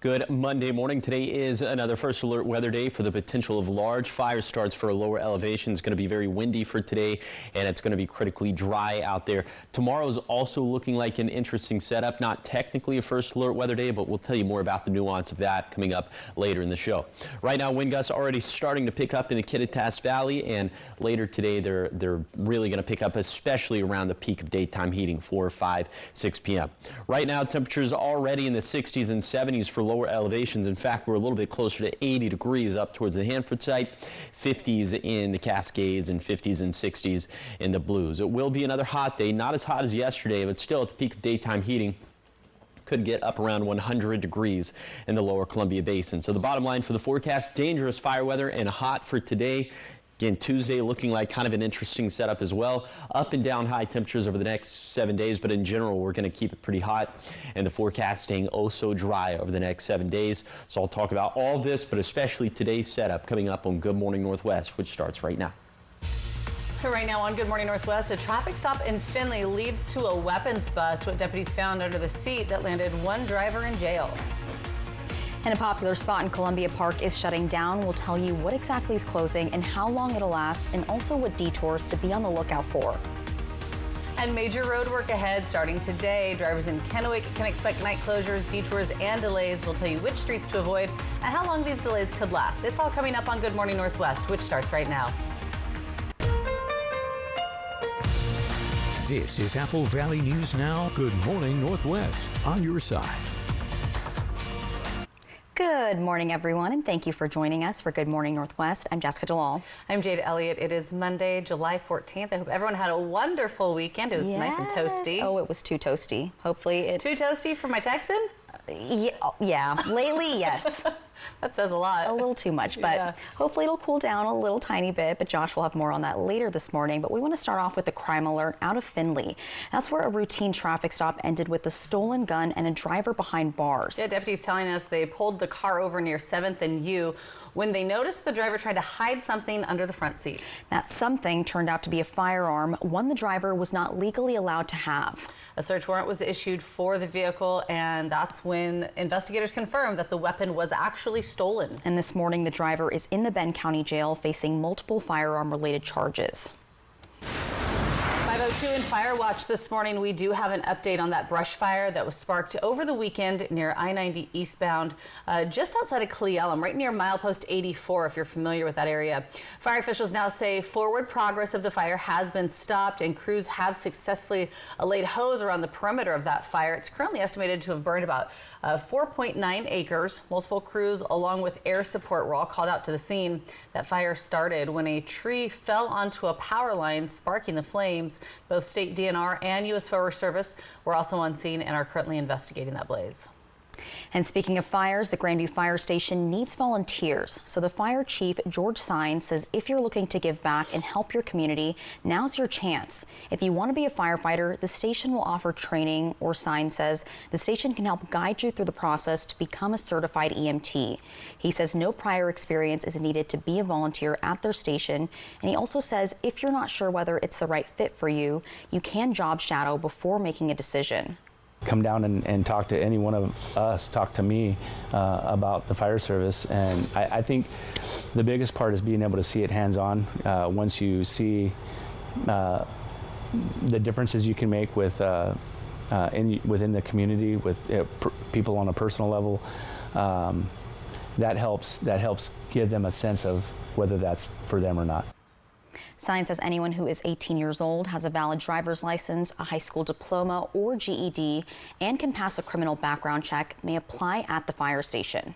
Good Monday morning. Today is another first alert weather day for the potential of large fire starts for a lower elevation. It's going to be very windy for today, and it's going to be critically dry out there. Tomorrow is also looking like an interesting setup. Not technically a first alert weather day, but we'll tell you more about the nuance of that coming up later in the show. Right now, wind gusts are already starting to pick up in the Kittitas Valley, and later today they're really going to pick up, especially around the peak of daytime heating, 4, 5, 6 p.m. Right now, temperatures already in the 60s and 70s for lower elevations. In fact, we're a little bit closer to 80 degrees up towards the Hanford site, 50s in the Cascades, and 50s and 60s in the Blues. It will be another hot day, not as hot as yesterday, but still at the peak of daytime heating. Could get up around 100 degrees in the lower Columbia Basin. So the bottom line for the forecast, dangerous fire weather and hot for today. Again, Tuesday looking like kind of an interesting setup as well. Up and down high temperatures over the next 7 days, but in general, we're going to keep it pretty hot, and the forecast staying oh so dry over the next 7 days. So I'll talk about all this, but especially today's setup coming up on Good Morning Northwest, which starts right now. Right now on Good Morning Northwest, a traffic stop in Findlay leads to a weapons bust. What deputies found under the seat that landed one driver in jail. And a popular spot in Columbia Park is shutting down. We'll tell you what exactly is closing and how long it'll last, and also what detours to be on the lookout for. And major road work ahead starting today. Drivers in Kennewick can expect night closures, detours, and delays. We'll tell you which streets to avoid and how long these delays could last. It's all coming up on Good Morning Northwest, which starts right now. This is Apple Valley News Now. Good Morning Northwest, on your side. Good morning, everyone, and thank you for joining us for Good Morning Northwest. I'm Jessica Jalal. I'm Jade Elliott. It is Monday, July 14th. I hope everyone had a wonderful weekend. It was nice and toasty. Oh, it was too toasty. Hopefully it... Too toasty for my Texan? Yeah. Lately, yes. That says a lot. A little too much, but hopefully it'll cool down a little tiny bit. But Josh will have more on that later this morning. But we want to start off with the crime alert out of Findlay. That's where a routine traffic stop ended with a stolen gun and a driver behind bars. Yeah, deputies telling us they pulled the car over near 7th and U when they noticed the driver tried to hide something under the front seat. That something turned out to be a firearm, one the driver was not legally allowed to have. A search warrant was issued for the vehicle, and that's when investigators confirmed that the weapon was actually stolen. And this morning, the driver is in the Bend County Jail facing multiple firearm-related charges. 502 in Fire Watch this morning. We do have an update on that brush fire that was sparked over the weekend near I-90 eastbound, just outside of Cle Elum, right near milepost 84, if you're familiar with that area. Fire officials now say forward progress of the fire has been stopped, and crews have successfully laid hose around the perimeter of that fire. It's currently estimated to have burned about 4.9 acres. Multiple crews along with air support were all called out to the scene. That fire started when a tree fell onto a power line, sparking the flames. Both state DNR and U.S. Forest Service were also on scene and are currently investigating that blaze. And speaking of fires, the Grandview Fire Station needs volunteers. So the fire chief, George Sines, says if you're looking to give back and help your community, now's your chance. If you want to be a firefighter, the station will offer training, or Sines says the station can help guide you through the process to become a certified EMT. He says no prior experience is needed to be a volunteer at their station. And he also says if you're not sure whether it's the right fit for you, you can job shadow before making a decision. Come down and talk to any one of us, talk to me about the fire service. And I think the biggest part is being able to see it hands-on. Once you see the differences you can make with within the community, with people on a personal level, that helps give them a sense of whether that's for them or not. Sines says anyone who is 18 years old, has a valid driver's license, a high school diploma or GED, and can pass a criminal background check may apply at the fire station.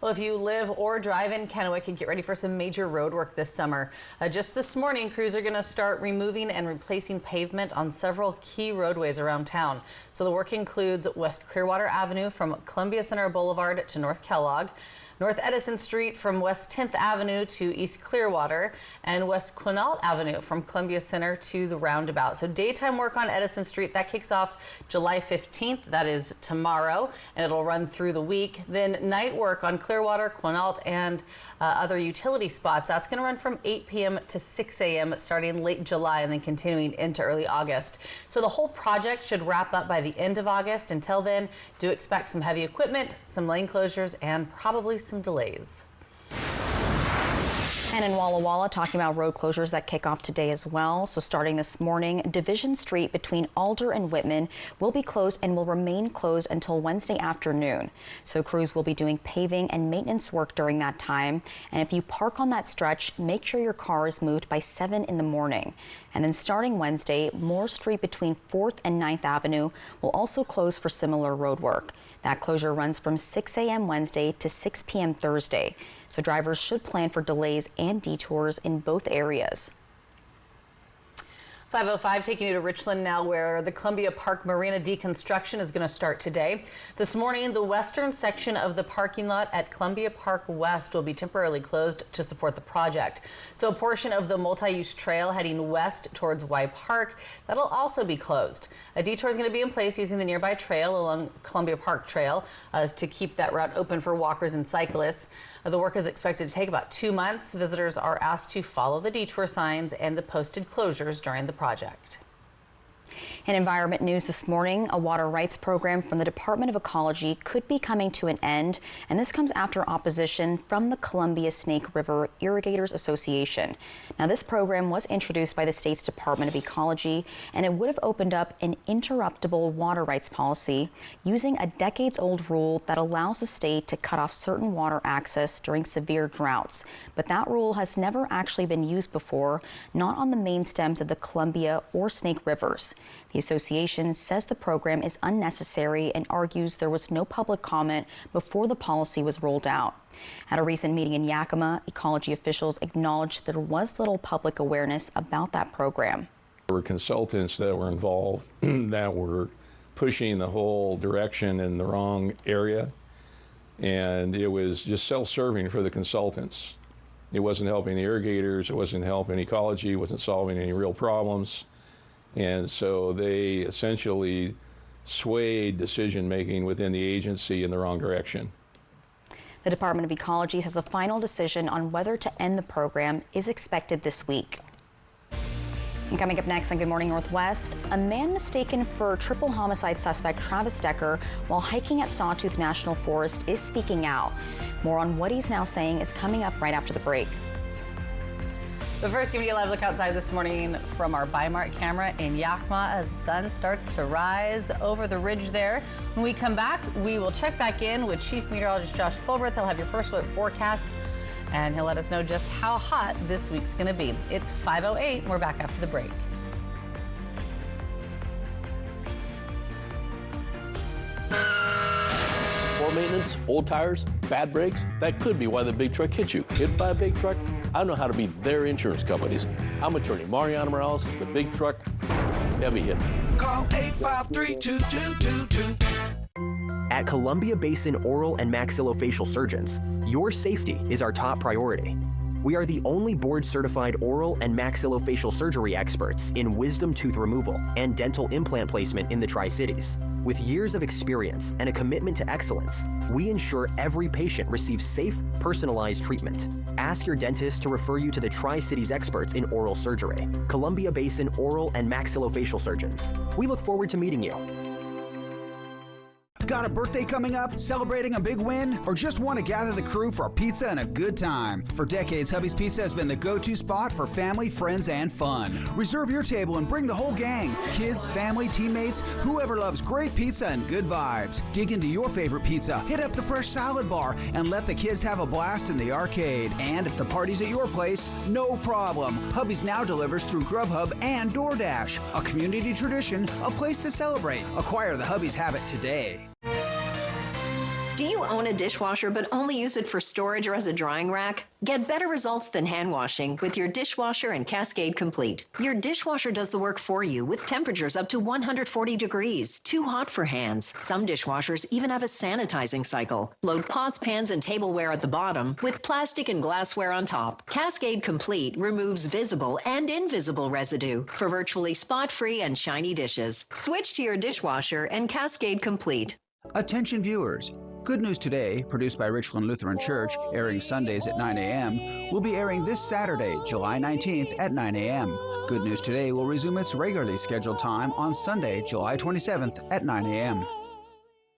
Well, if you live or drive in Kennewick, and get ready for some major road work this summer. Just this morning, crews are going to start removing and replacing pavement on several key roadways around town. So the work includes West Clearwater Avenue from Columbia Center Boulevard to North Kellogg, North Edison Street from West 10th Avenue to East Clearwater, and West Quinault Avenue from Columbia Center to the roundabout. So daytime work on Edison Street, that kicks off July 15th. That is tomorrow, and it'll run through the week. Then night work on Clearwater, Quinault, and other utility spots. That's going to run from 8 p.m. to 6 a.m. starting late July and then continuing into early August. So the whole project should wrap up by the end of August. Until then, do expect some heavy equipment, some lane closures, and probably some delays. And in Walla Walla, talking about road closures that kick off today as well. So starting this morning, Division Street between Alder and Whitman will be closed and will remain closed until Wednesday afternoon. So crews will be doing paving and maintenance work during that time. And if you park on that stretch, make sure your car is moved by 7 in the morning. And then starting Wednesday, Moore Street between 4th and 9th Avenue will also close for similar road work. That closure runs from 6 a.m. Wednesday to 6 p.m. Thursday. So drivers should plan for delays and detours in both areas. 5:05 taking you to Richland now, where the Columbia Park Marina deconstruction is going to start today. This morning, the western section of the parking lot at Columbia Park West will be temporarily closed to support the project. So a portion of the multi-use trail heading west towards Y Park, that'll also be closed. A detour is going to be in place using the nearby trail along Columbia Park Trail to keep that route open for walkers and cyclists. The work is expected to take about 2 months. Visitors are asked to follow the detour signs and the posted closures during the project. In environment news this morning, a water rights program from the Department of Ecology could be coming to an end, and this comes after opposition from the Columbia Snake River Irrigators Association. Now, this program was introduced by the state's Department of Ecology, and it would have opened up an interruptible water rights policy using a decades-old rule that allows the state to cut off certain water access during severe droughts. But that rule has never actually been used before, not on the main stems of the Columbia or Snake Rivers. The association says the program is unnecessary and argues there was no public comment before the policy was rolled out. At a recent meeting in Yakima, ecology officials acknowledged there was little public awareness about that program. There were consultants that were involved that were pushing the whole direction in the wrong area, and it was just self-serving for the consultants. It wasn't helping the irrigators, it wasn't helping ecology, it wasn't solving any real problems. And so they essentially swayed decision-making within the agency in the wrong direction. The Department of Ecology says the final decision on whether to end the program is expected this week. And coming up next on Good Morning Northwest, a man mistaken for triple homicide suspect Travis Decker while hiking at Sawtooth National Forest is speaking out. More on what he's now saying is coming up right after the break. But first, giving you a live look outside this morning from our Bi-Mart camera in Yakima as the sun starts to rise over the ridge there. When we come back, we will check back in with Chief Meteorologist Josh Colbert. He'll have your first alert forecast, and he'll let us know just how hot this week's going to be. It's 5:08. We're back after the break. Poor maintenance, old tires, bad brakes, that could be why the big truck hit you. Hit by a big truck? I know how to beat their insurance companies. I'm attorney Mariano Morales, the big truck heavy hitter. Call 853-2222. At Columbia Basin Oral and Maxillofacial Surgeons, your safety is our top priority. We are the only board-certified oral and maxillofacial surgery experts in wisdom tooth removal and dental implant placement in the Tri-Cities. With years of experience and a commitment to excellence, we ensure every patient receives safe, personalized treatment. Ask your dentist to refer you to the Tri-Cities experts in oral surgery, Columbia Basin Oral and Maxillofacial Surgeons. We look forward to meeting you. Got a birthday coming up, celebrating a big win, or just want to gather the crew for a pizza and a good time? For decades, Hubby's Pizza has been the go-to spot for family, friends, and fun. Reserve your table and bring the whole gang. Kids, family, teammates, whoever loves great pizza and good vibes. Dig into your favorite pizza, hit up the fresh salad bar, and let the kids have a blast in the arcade. And if the party's at your place, no problem. Hubby's now delivers through Grubhub and DoorDash. A community tradition, a place to celebrate. Acquire the Hubby's habit today. Do you own a dishwasher but only use it for storage or as a drying rack? Get better results than hand washing with your dishwasher and Cascade Complete. Your dishwasher does the work for you with temperatures up to 140 degrees, too hot for hands. Some dishwashers even have a sanitizing cycle. Load pots, pans, and tableware at the bottom with plastic and glassware on top. Cascade Complete removes visible and invisible residue for virtually spot-free and shiny dishes. Switch to your dishwasher and Cascade Complete. Attention viewers. Good News Today, produced by Richland Lutheran Church, airing Sundays at 9 a.m., will be airing this Saturday, July 19th at 9 a.m. Good News Today will resume its regularly scheduled time on Sunday, July 27th at 9 a.m.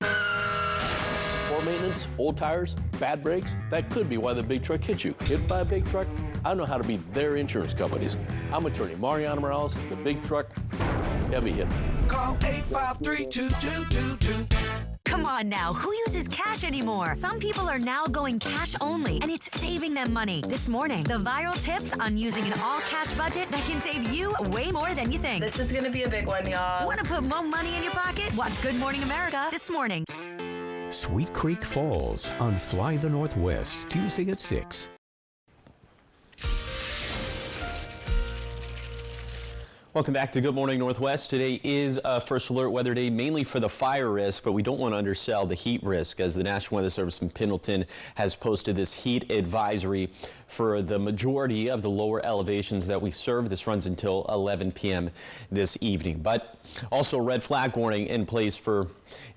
Poor maintenance, old tires, bad brakes, that could be why the big truck hit you. Hit by a big truck? I know how to be their insurance companies. I'm attorney Mariano Morales, the big truck heavy hitter. Call 853-2222. Come on now, who uses cash anymore? Some people are now going cash only, and it's saving them money. This morning, the viral tips on using an all-cash budget that can save you way more than you think. This is going to be a big one, y'all. Want to put more money in your pocket? Watch Good Morning America this morning. Sweet Creek Falls on Fly the Northwest, Tuesday at 6. Welcome back to Good Morning Northwest. Today is a first alert weather day, mainly for the fire risk, but we don't want to undersell the heat risk, as the National Weather Service in Pendleton has posted this heat advisory for the majority of the lower elevations that we serve. This runs until 11 p.m. this evening, but also red flag warning in place for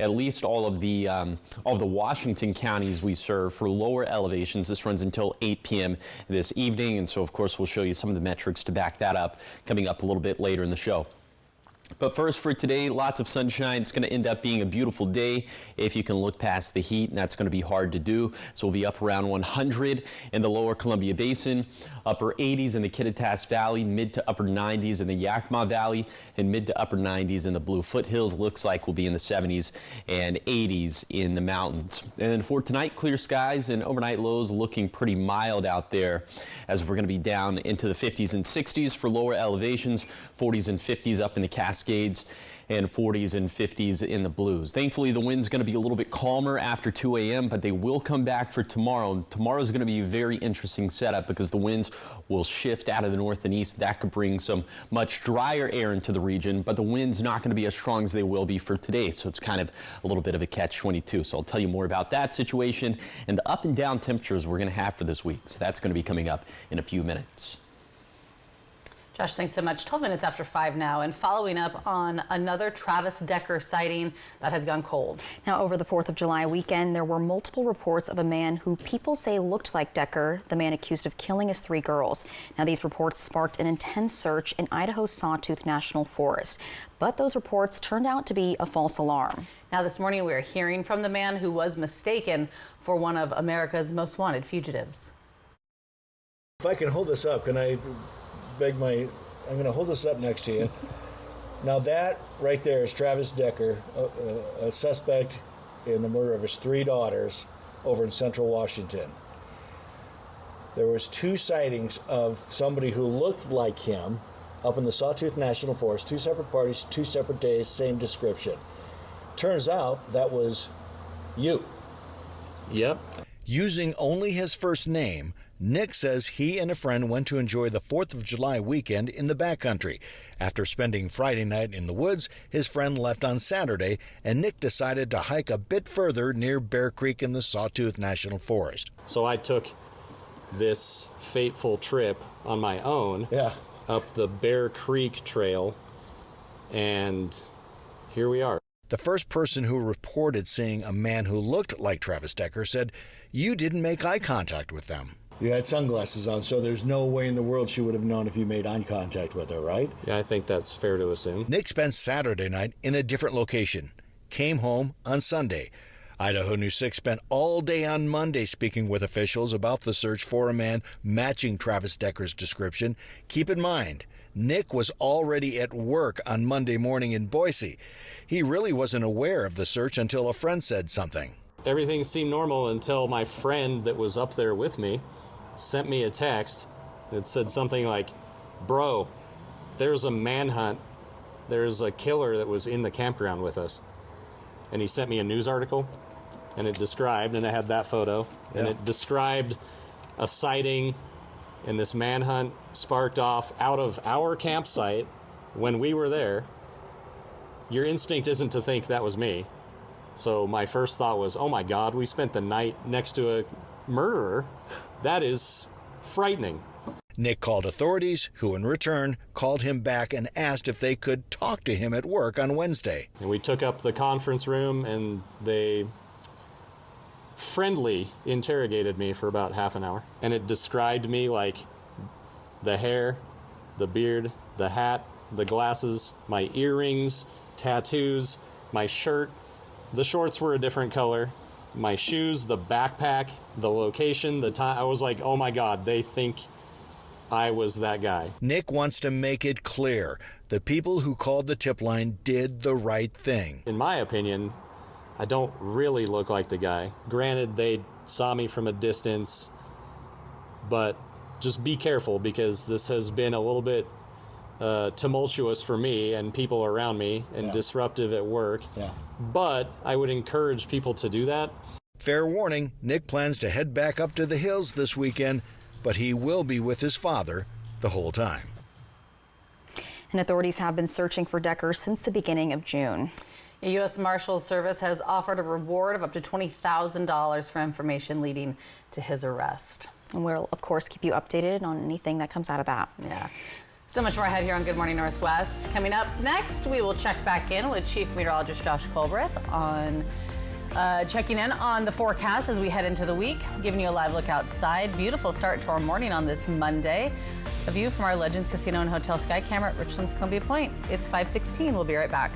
at least all of the Washington counties we serve for lower elevations. This runs until 8 p.m. this evening, and so of course we'll show you some of the metrics to back that up coming up a little bit later in the show. But first, for today, lots of sunshine. It's going to end up being a beautiful day if you can look past the heat, and that's going to be hard to do. So we'll be up around 100 in the lower Columbia Basin, upper 80s in the Kittitas Valley, mid to upper 90s in the Yakima Valley, and mid to upper 90s in the Blue Foothills. Looks like we'll be in the 70s and 80s in the mountains. And for tonight, clear skies and overnight lows looking pretty mild out there, as we're going to be down into the 50s and 60s for lower elevations, 40s and 50s up in the Cascades, and 40s and 50s in the Blues. Thankfully, the wind's going to be a little bit calmer after 2 a.m., but they will come back for tomorrow. And tomorrow's going to be a very interesting setup because the winds will shift out of the north and east. That could bring some much drier air into the region, but the wind's not going to be as strong as they will be for today. So it's kind of a little bit of a catch-22. So I'll tell you more about that situation and the up and down temperatures we're going to have for this week. So that's going to be coming up in a few minutes. Josh, thanks so much. 12 minutes after 5 now, and following up on another Travis Decker sighting that has gone cold. Now, over the 4th of July weekend, there were multiple reports of a man who people say looked like Decker, the man accused of killing his 3 girls. Now, these reports sparked an intense search in Idaho's Sawtooth National Forest, but those reports turned out to be a false alarm. Now, this morning, we are hearing from the man who was mistaken for one of America's most wanted fugitives. If I can hold this up, can I I'm going to hold this up next to you. Now that right there is Travis Decker, a suspect in the murder of his 3 daughters over in central Washington. There was 2 sightings of somebody who looked like him up in the Sawtooth National Forest, 2 separate parties, 2 separate days, same description. Turns out that was you. Yep. Using only his first name, Nick says he and a friend went to enjoy the 4th of July weekend in the backcountry. After spending Friday night in the woods, his friend left on Saturday, and Nick decided to hike a bit further near Bear Creek in the Sawtooth National Forest. So I took this fateful trip on my own up the Bear Creek Trail, and here we are. The first person who reported seeing a man who looked like Travis Decker said, "You didn't make eye contact with them." You had sunglasses on, so there's no way in the world she would have known if you made eye contact with her, right? Yeah, I think that's fair to assume. Nick spent Saturday night in a different location, came home on Sunday. Idaho News 6 spent all day on Monday speaking with officials about the search for a man matching Travis Decker's description. Keep in mind, Nick was already at work on Monday morning in Boise. He really wasn't aware of the search until a friend said something. Everything seemed normal until my friend that was up there with me sent me a text that said something like, "Bro, there's a manhunt. There's a killer that was in the campground with us." And he sent me a news article. and it described, and I had that photo, and it described a sighting, and this manhunt sparked off out of our campsite when we were there. Your instinct isn't to think that was me. So my first thought was, oh my God, we spent the night next to a murderer. That is frightening. Nick called authorities, who in return called him back and asked if they could talk to him at work on Wednesday. And we took up the conference room, and they friendly interrogated me for about half an hour. And it described me like the hair, the beard, the hat, the glasses, my earrings, tattoos, my shirt. The shorts were a different color. My shoes, the backpack, the location, the time. I was like, oh my God, they think I was that guy. Nick wants to make it clear the people who called the tip line did the right thing. In my opinion, I don't really look like the guy. Granted, they saw me from a distance, but just be careful, because this has been a little bit tumultuous for me and people around me, and disruptive at work. But I would encourage people to do that. Fair warning, Nick plans to head back up to the hills this weekend, but he will be with his father the whole time. And authorities have been searching for Decker since the beginning of June. The U.S. Marshals Service has offered a reward of up to $20,000 for information leading to his arrest. And we'll, of course, keep you updated on anything that comes out of that. Yeah. So much more ahead here on Good Morning Northwest. Coming up next, we will check back in with Chief Meteorologist Josh Colbreth on checking in on the forecast as we head into the week, giving you a live look outside. Beautiful start to our morning on this Monday. A view from our Legends Casino and Hotel Sky Camera at Richland's Columbia Point. It's 5:16. We'll be right back.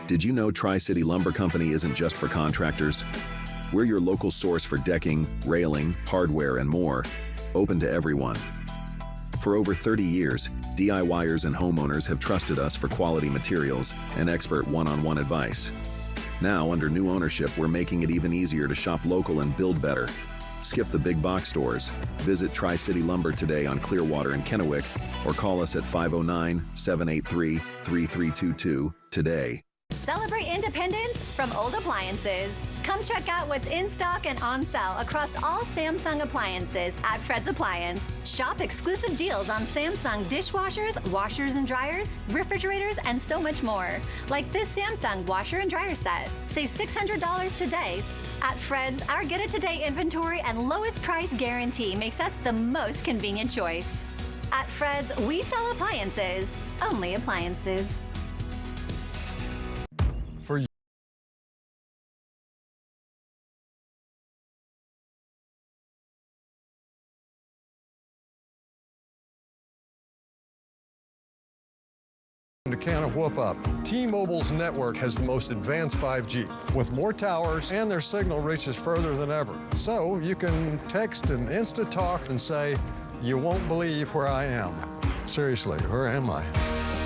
Did you know Tri-City Lumber Company isn't just for contractors? We're your local source for decking, railing, hardware, and more, open to everyone. For over 30 years, DIYers and homeowners have trusted us for quality materials and expert one-on-one advice. Now, under new ownership, we're making it even easier to shop local and build better. Skip the big box stores. Visit Tri-City Lumber today on Clearwater and Kennewick, or call us at 509-783-3322 today. Celebrate independence from Old Appliances. Come check out what's in stock and on sale across all Samsung appliances at Fred's Appliance. Shop exclusive deals on Samsung dishwashers, washers and dryers, refrigerators, and so much more. Like this Samsung washer and dryer set. Save $600 today. At Fred's, our Get It Today inventory and lowest price guarantee makes us the most convenient choice. At Fred's, we sell appliances. Only appliances. For a can of whoop up. T-Mobile's network has the most advanced 5G with more towers, and their signal reaches further than ever. So you can text and Insta-talk and say, you won't believe where I am. Seriously, where am I?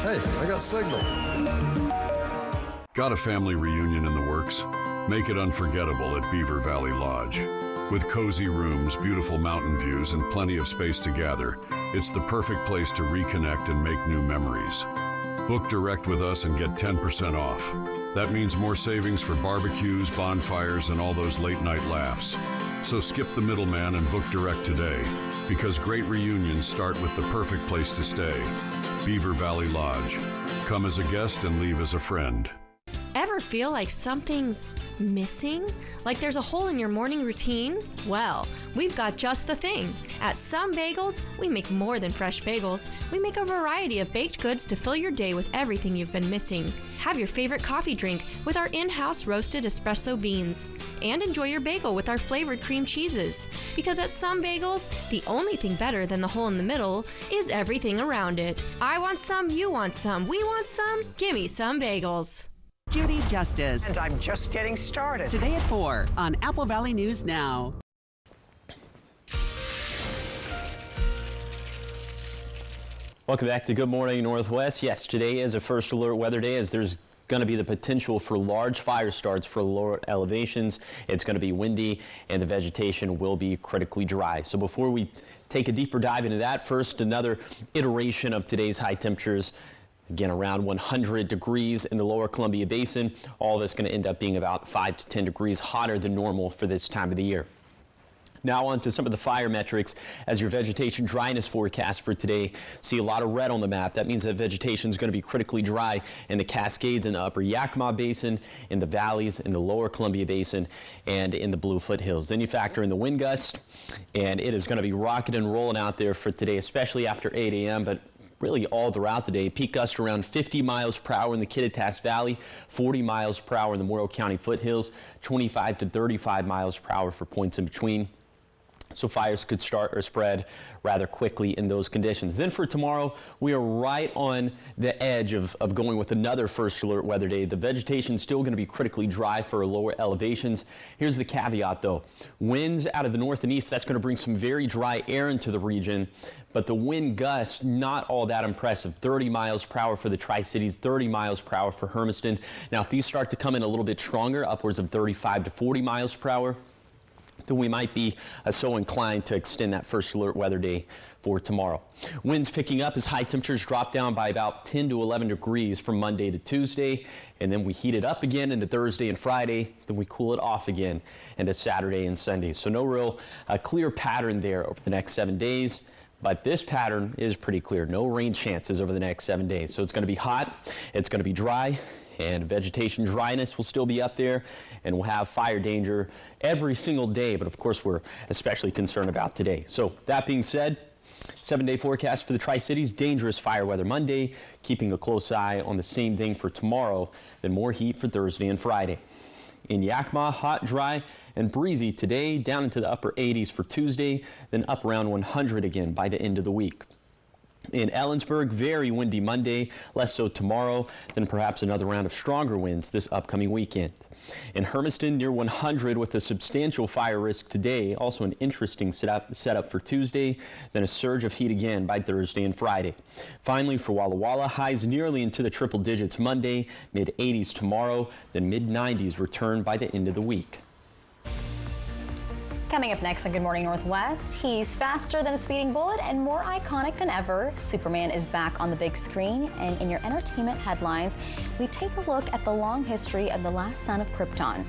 Hey, I got signal. Got a family reunion in the works? Make it unforgettable at Beaver Valley Lodge. With cozy rooms, beautiful mountain views, and plenty of space to gather, it's the perfect place to reconnect and make new memories. Book direct with us and get 10% off. That means more savings for barbecues, bonfires, and all those late-night laughs. So skip the middleman and book direct today, because great reunions start with the perfect place to stay. Beaver Valley Lodge. Come as a guest and leave as a friend. Ever feel like something's missing? Like there's a hole in your morning routine? Well, we've got just the thing. At Some Bagels, we make more than fresh bagels. We make a variety of baked goods to fill your day with everything you've been missing. Have your favorite coffee drink with our in-house roasted espresso beans. And enjoy your bagel with our flavored cream cheeses. Because at Some Bagels, the only thing better than the hole in the middle is everything around it. I want some, you want some, we want some, gimme Some Bagels. Judy Justice. And I'm just getting started. Today at 4 on Apple Valley News Now. Welcome back to Good Morning Northwest. Yes, today is a first alert weather day, as there's going to be the potential for large fire starts for lower elevations. It's going to be windy and the vegetation will be critically dry. So before we take a deeper dive into that, first, another iteration of today's high temperatures. Again, around 100 degrees in the lower Columbia Basin. All of it's going to end up being about 5 to 10 degrees hotter than normal for this time of the year. Now on to some of the fire metrics as your vegetation dryness forecast for today. See a lot of red on the map. That means that vegetation is going to be critically dry in the Cascades in the upper Yakima Basin, in the valleys, in the lower Columbia Basin, and in the Blue Foothills. Then you factor in the wind gust, and it is going to be rocking and rolling out there for today, especially after 8 a.m., but really all throughout the day. Peak gust around 50 miles per hour in the Kittitas Valley, 40 miles per hour in the Morrow County foothills, 25 to 35 miles per hour for points in between. So fires could start or spread rather quickly in those conditions. Then for tomorrow, we are right on the edge of going with another first alert weather day. The vegetation is still going to be critically dry for lower elevations. Here's the caveat though. Winds out of the north and east, that's going to bring some very dry air into the region. But the wind gusts, not all that impressive. 30 miles per hour for the Tri-Cities, 30 miles per hour for Hermiston. Now, if these start to come in a little bit stronger, upwards of 35 to 40 miles per hour, then we might be so inclined to extend that first alert weather day for tomorrow. Winds picking up as high temperatures drop down by about 10 to 11 degrees from Monday to Tuesday, and then we heat it up again into Thursday and Friday, then we cool it off again into Saturday and Sunday. So no real clear pattern there over the next 7 days. But this pattern is pretty clear. No rain chances over the next 7 days. So it's going to be hot, it's going to be dry, and vegetation dryness will still be up there, and we'll have fire danger every single day. But of course, we're especially concerned about today. So that being said, 7-day forecast for the Tri-Cities, dangerous fire weather Monday, keeping a close eye on the same thing for tomorrow, then more heat for Thursday and Friday. In Yakima, hot, dry, and breezy today, down into the upper 80s for Tuesday, then up around 100 again by the end of the week. In Ellensburg, very windy Monday, less so tomorrow, then perhaps another round of stronger winds this upcoming weekend. In Hermiston, near 100 with a substantial fire risk today, also an interesting setup for Tuesday, then a surge of heat again by Thursday and Friday. Finally, for Walla Walla, highs nearly into the triple digits Monday, mid-80s tomorrow, then mid-90s return by the end of the week. Coming up next on Good Morning Northwest, he's faster than a speeding bullet and more iconic than ever. Superman is back on the big screen, and in your entertainment headlines, we take a look at the long history of the last son of Krypton.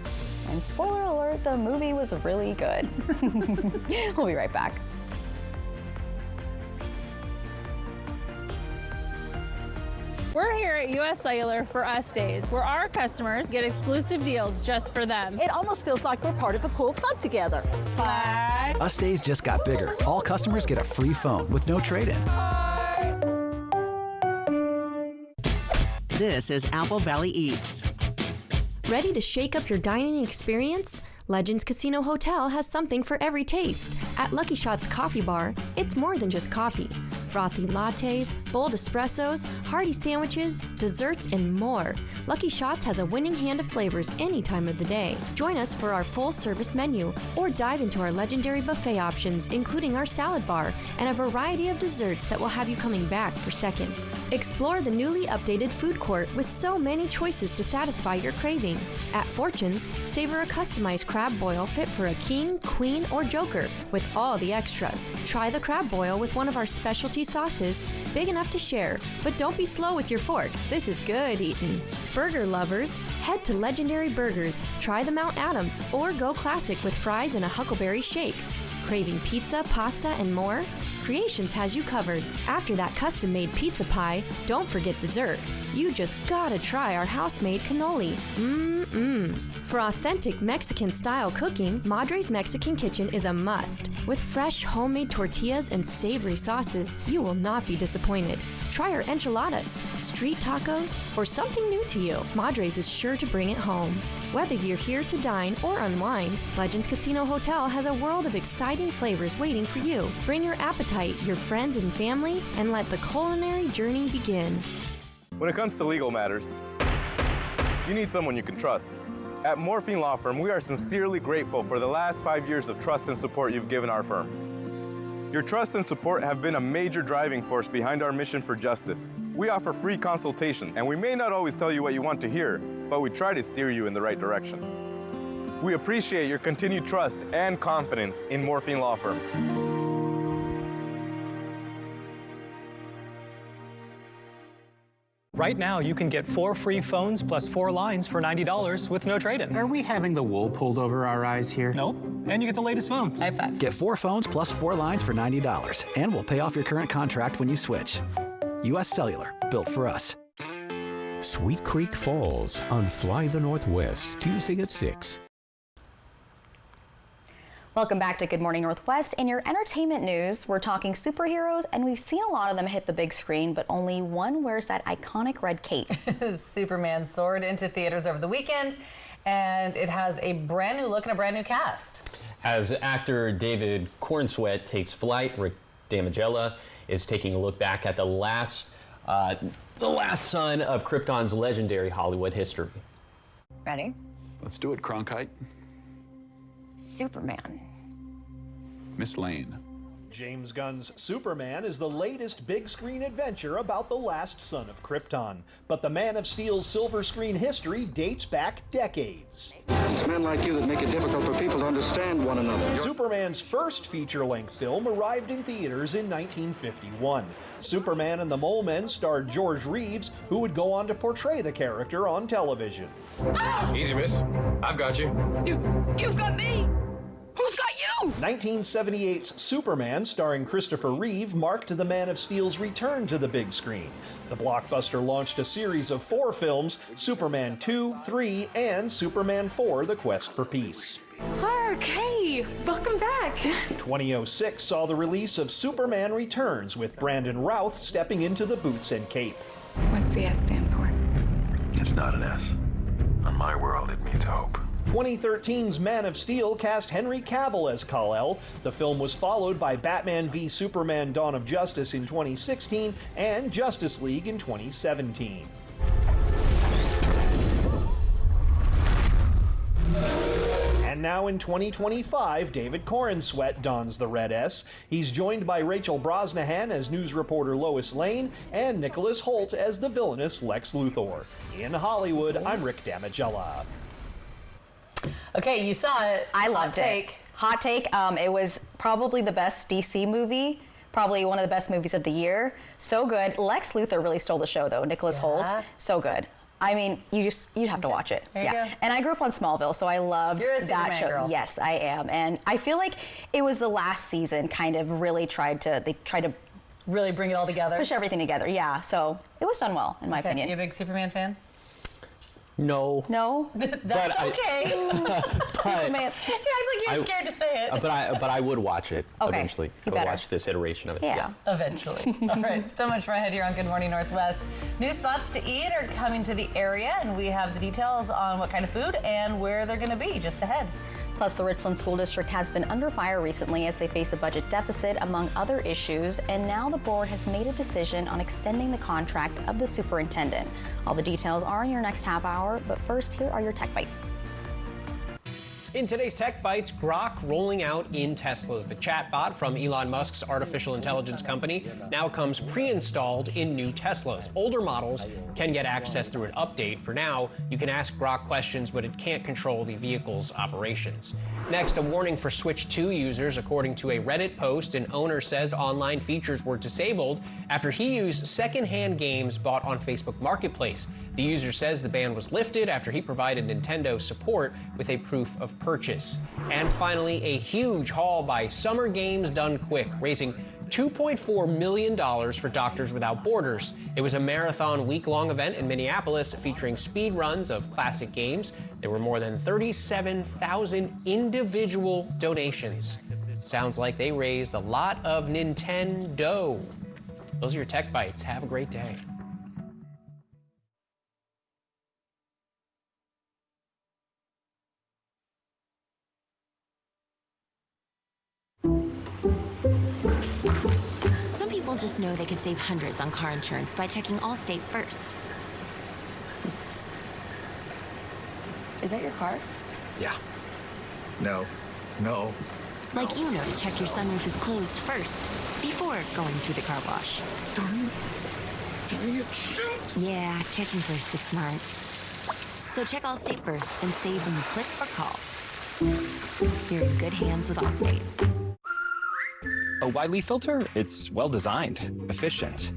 And spoiler alert, the movie was really good. We'll be right back. We're here at US Cellular for Us Days, where our customers get exclusive deals just for them. It almost feels like we're part of a cool club together. Swag. Us Days just got bigger. All customers get a free phone with no trade-in. This is Apple Valley Eats. Ready to shake up your dining experience? Legends Casino Hotel has something for every taste. At Lucky Shots Coffee Bar, it's more than just coffee. Frothy lattes, bold espressos, hearty sandwiches, desserts, and more. Lucky Shots has a winning hand of flavors any time of the day. Join us for our full-service menu, or dive into our legendary buffet options, including our salad bar and a variety of desserts that will have you coming back for seconds. Explore the newly updated food court with so many choices to satisfy your craving. At Fortune's, savor a customized crab boil fit for a king, queen, or joker with all the extras. Try the crab boil with one of our specialty sauces, big enough to share, but don't be slow with your fork. This is good eating. Burger lovers, head to Legendary Burgers, try the Mount Adams, or go classic with fries and a Huckleberry shake. Craving pizza, pasta, and more? Creations has you covered. After that custom-made pizza pie, don't forget dessert. You just gotta try our house-made cannoli. For authentic Mexican-style cooking, Madre's Mexican Kitchen is a must. With fresh homemade tortillas and savory sauces, you will not be disappointed. Try our enchiladas, street tacos, or something new to you. Madre's is sure to bring it home. Whether you're here to dine or unwind, Legends Casino Hotel has a world of exciting flavors waiting for you. Bring your appetite, your friends and family, and let the culinary journey begin. When it comes to legal matters, you need someone you can trust. At Morphine Law Firm, we are sincerely grateful for the last 5 years of trust and support you've given our firm. Your trust and support have been a major driving force behind our mission for justice. We offer free consultations, and we may not always tell you what you want to hear, but we try to steer you in the right direction. We appreciate your continued trust and confidence in Morphine Law Firm. Right now, you can get 4 free phones plus 4 lines for $90 with no trade-in. Are we having the wool pulled over our eyes here? Nope. And you get the latest phones. High five. Get 4 phones plus 4 lines for $90. And we'll pay off your current contract when you switch. U.S. Cellular, built for us. Sweet Creek Falls on Fly the Northwest, Tuesday at 6. Welcome back to Good Morning Northwest. In your entertainment news, we're talking superheroes, and we've seen a lot of them hit the big screen, but only one wears that iconic red cape. Superman soared into theaters over the weekend, and it has a brand new look and a brand new cast. As actor David Cornsweet takes flight, Rick Damigella is taking a look back at the last son of Krypton's legendary Hollywood history. Ready? Let's do it, Cronkite. Superman. Miss Lane. James Gunn's Superman is the latest big screen adventure about the last son of Krypton. But the Man of Steel's silver screen history dates back decades. It's men like you that make it difficult for people to understand one another. Superman's first feature-length film arrived in theaters in 1951. Superman and the Mole Men starred George Reeves, who would go on to portray the character on television. Easy, miss. I've got you. You've got me! Who's got you? 1978's Superman, starring Christopher Reeve, marked the Man of Steel's return to the big screen. The blockbuster launched a series of 4 films, Superman 2, 3, and Superman 4, The Quest for Peace. Clark, hey, welcome back. 2006 saw the release of Superman Returns, with Brandon Routh stepping into the boots and cape. What's the S stand for? It's not an S. On my world, it means hope. 2013's Man of Steel cast Henry Cavill as Kal-El. The film was followed by Batman v Superman: Dawn of Justice in 2016 and Justice League in 2017. And now in 2025, David Corenswet dons the red S. He's joined by Rachel Brosnahan as news reporter Lois Lane and Nicholas Hoult as the villainous Lex Luthor. In Hollywood, I'm Rick Damigella. Okay, you saw it. I loved it. Hot take. It was probably the best DC movie. Probably one of the best movies of the year. So good. Lex Luthor really stole the show, though. Nicholas Hoult. So good. I mean, you'd have to watch it. There you go. And I grew up on Smallville, so I loved You're a that Superman show. girl. Yes, I am. And I feel like it was the last season kind of really tried to really bring it all together. Push everything together. Yeah. So it was in my opinion. You a big Superman fan? No. No? That's okay. Superman. You act like you're scared to say it. But I would watch it eventually. You I would better. watch this iteration of it. Yeah. Eventually. All right, so much more ahead here on Good Morning Northwest. New spots to eat are coming to the area, and we have the details on what kind of food and where they're going to be just ahead. Plus, the Richland School District has been under fire recently as they face a budget deficit, among other issues, and now the board has made a decision on extending the contract of the superintendent. All the details are in your next half hour, but first, here are your Tech Bites. In today's Tech Bites, Grok rolling out in Teslas. The chatbot from Elon Musk's artificial intelligence company now comes pre-installed in new Teslas. Older models can get access through an update. For now, you can ask Grok questions, but it can't control the vehicle's operations. Next, a warning for Switch 2 users. According to a Reddit post, an owner says online features were disabled after he used secondhand games bought on Facebook Marketplace. The user says the ban was lifted after he provided Nintendo support with a proof of purchase. And finally, a huge haul by Summer Games Done Quick, raising $2.4 million for Doctors Without Borders. It was a marathon week-long event in Minneapolis featuring speed runs of classic games. There were more than 37,000 individual donations. Sounds like they raised a lot of Nintendo. Those are your Tech Bites. Have a great day. People just know they could save hundreds on car insurance by checking Allstate first. Is that your car? Yeah. No. No. Like you know to check your sunroof is closed first, before going through the car wash. Dang it. Yeah, checking first is smart. So check Allstate first and save when you click or call. You're in good hands with Allstate. A wide leaf filter? It's well designed, efficient.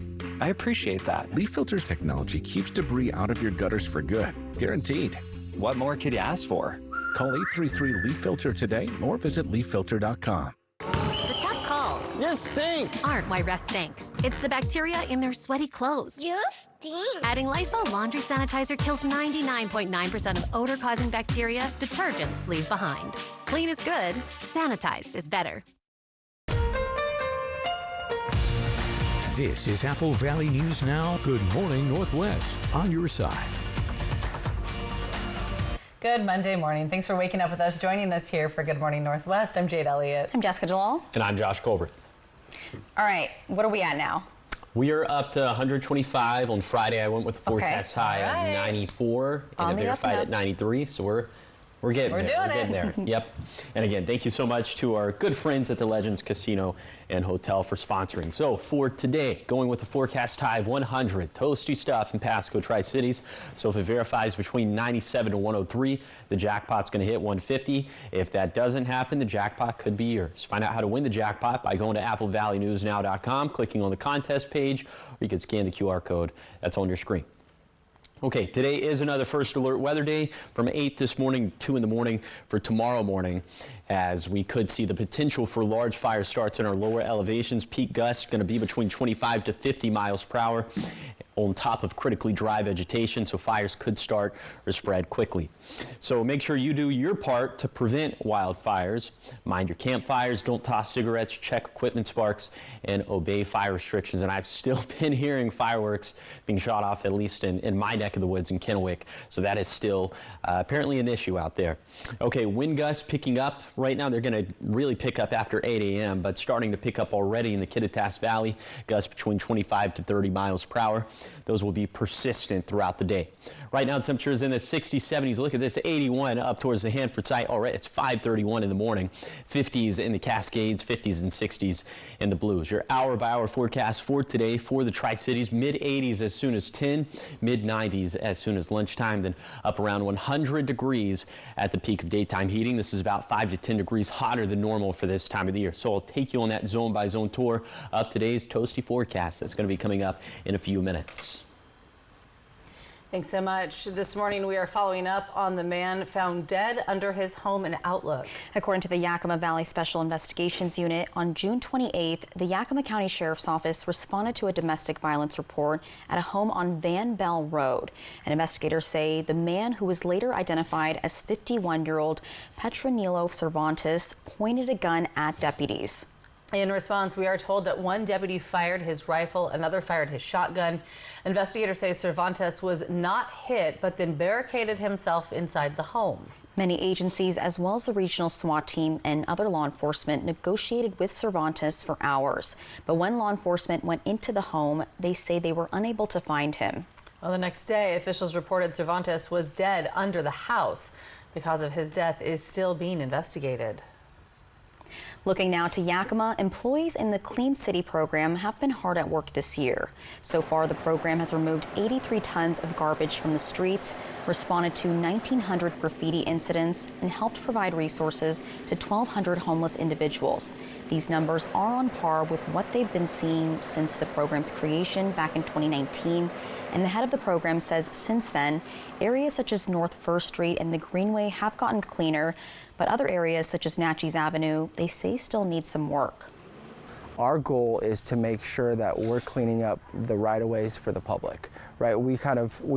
I appreciate that. Leaf Filter's technology keeps debris out of your gutters for good. Guaranteed. What more could you ask for? Call 833-LEAF-FILTER today or visit leaffilter.com. The tough calls. You stink. Aren't why refs stink. It's the bacteria in their sweaty clothes. You stink. Adding Lysol laundry sanitizer kills 99.9% of odor-causing bacteria detergents leave behind. Clean is good. Sanitized is better. This is Apple Valley News Now. Good morning, Northwest. On your side. Good Monday morning. Thanks for waking up with us. Joining us here for Good Morning Northwest, I'm Jade Elliott. I'm Jessica Jalal. And I'm Josh Colbert. All right, what are we at now? We are up to 125. On Friday, I went with the forecast high at 94 and it verified at 93. So we're getting there. We're getting there. Yep. And again, thank you so much to our good friends at the Legends Casino and Hotel for sponsoring. So for today, going with the forecast high of 100, toasty stuff in Pasco, Tri-Cities. So if it verifies between 97 to 103, the jackpot's going to hit 150. If that doesn't happen, the jackpot could be yours. Find out how to win the jackpot by going to applevalleyNewsNow.com, clicking on the contest page, or you can scan the QR code that's on your screen. Okay, today is another First Alert weather day from 8 this morning to 2 in the morning for tomorrow morning, as we could see the potential for large fire starts in our lower elevations. Peak gusts going to be between 25 to 50 miles per hour on top of critically dry vegetation, so fires could start or spread quickly. So make sure you do your part to prevent wildfires. Mind your campfires, don't toss cigarettes, check equipment sparks, and obey fire restrictions. And I've still been hearing fireworks being shot off, at least in my neck of the woods in Kennewick. So that is still apparently an issue out there. Okay, wind gusts picking up. Right now they're going to really pick up after 8 a.m., but starting to pick up already in the Kittitas Valley. Gusts between 25 to 30 miles per hour. Those will be persistent throughout the day. Right now, temperatures in the 60s, 70s. Look at this, 81 up towards the Hanford site. Already, it's 5:31 in the morning. 50s in the Cascades, 50s and 60s in the Blues. Your hour-by-hour forecast for today for the Tri-Cities: mid-80s as soon as 10, mid-90s as soon as lunchtime, then up around 100 degrees at the peak of daytime heating. This is about 5 to 10 degrees hotter than normal for this time of the year. So I'll take you on that zone-by-zone tour of today's toasty forecast that's going to be coming up in a few minutes. Thanks so much. This morning we are following up on the man found dead under his home in Outlook. According to the Yakima Valley Special Investigations Unit, on June 28th, the Yakima County Sheriff's Office responded to a domestic violence report at a home on Van Bell Road. And investigators say the man, who was later identified as 51-year-old Petronilo Cervantes, pointed a gun at deputies. In response, we are told that one deputy fired his rifle, another fired his shotgun. Investigators say Cervantes was not hit, but then barricaded himself inside the home. Many agencies, as well as the regional SWAT team and other law enforcement, negotiated with Cervantes for hours. But when law enforcement went into the home, they say they were unable to find him. Well, the next day, officials reported Cervantes was dead under the house. The cause of his death is still being investigated. Looking now to Yakima, employees in the Clean City program have been hard at work this year. So far, the program has removed 83 tons of garbage from the streets, responded to 1,900 graffiti incidents, and helped provide resources to 1,200 homeless individuals. These numbers are on par with what they've been seeing since the program's creation back in 2019. And the head of the program says since then, areas such as North First Street and the Greenway have gotten cleaner, but other areas such as Natchez Avenue, they say still need some work. Our goal is to make sure that we're cleaning up the right-of-ways for the public, right? We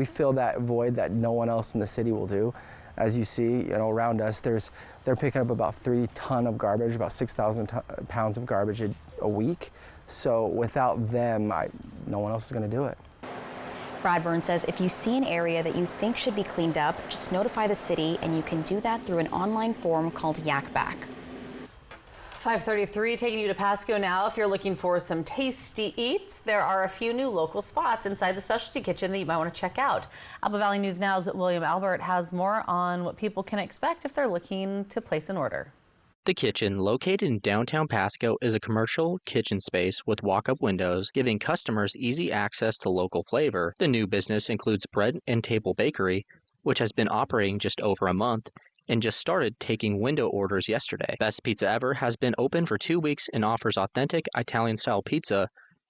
fill that void that no one else in the city will do. As you see, around us, they're picking up about 3 tons of garbage, about 6,000 pounds of garbage a week. So without them, no one else is going to do it. Bradburn says if you see an area that you think should be cleaned up, just notify the city, and you can do that through an online form called YakBack. 5:33, taking you to Pasco now. If you're looking for some tasty eats, there are a few new local spots inside the specialty kitchen that you might want to check out. Apple Valley News Now's William Albert has more on what people can expect if they're looking to place an order. The Kitchen, located in downtown Pasco, is a commercial kitchen space with walk-up windows, giving customers easy access to local flavor. The new business includes Bread and Table Bakery, which has been operating just over a month and just started taking window orders yesterday. Best Pizza Ever has been open for 2 weeks and offers authentic Italian-style pizza